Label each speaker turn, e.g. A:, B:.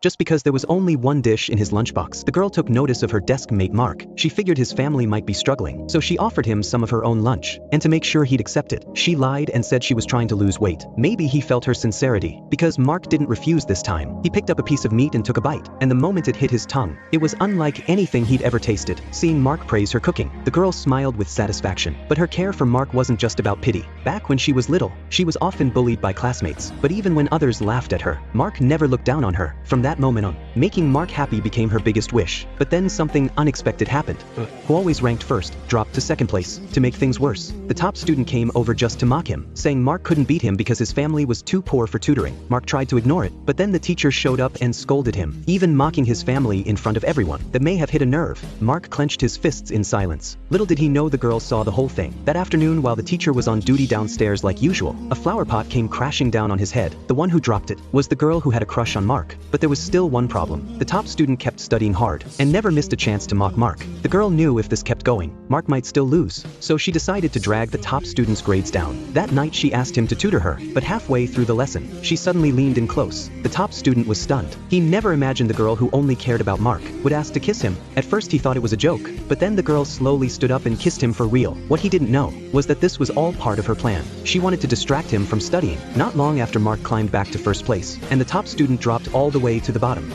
A: just because there was only one dish in his lunchbox. The girl took notice of her desk mate Mark. She figured his family might be struggling, so she offered him some of her own lunch. And to make sure he'd accept it, she lied and said she was trying to lose weight. Maybe he felt her sincerity, because Mark didn't refuse this time. He picked up a piece of meat and took a bite, and the moment it hit his tongue, it was unlike anything he'd ever tasted. Seeing Mark praise her cooking, the girl smiled with satisfaction. But her care for Mark wasn't just about pity. Back when she was little, she was often bullied by classmates, but even when others laughed at her, Mark never looked down on her. From that moment on, making Mark happy became her biggest wish. But then something unexpected happened. Who always ranked first, dropped to second place. To make things worse, the top student came over just to mock him, saying Mark couldn't beat him because his family was too poor for tutoring. Mark tried to ignore it, but then the teacher showed up and scolded him, even mocking his family in front of everyone. That may have hit a nerve. Mark clenched his fists in silence. Little did he know the girl saw the whole thing. That afternoon, while the teacher was on duty downstairs like usual, a flower pot came crashing down on his head. The one who dropped it was the girl who had a crush on Mark. But there was still one problem. The top student kept studying hard and never missed a chance to mock Mark. The girl knew if this kept going, Mark might still lose, so she decided to drag the top student's grades down. That night she asked him to tutor her, but halfway through the lesson, she suddenly leaned in close. The top student was stunned. He never imagined the girl who only cared about Mark would ask to kiss him. At first he thought it was a joke, but then the girl slowly stood up and kissed him for real. What he didn't know was that this was all part of her plan. She wanted to distract him from studying. Not long after, Mark climbed back to first place, and the top student dropped all the way to the bottom.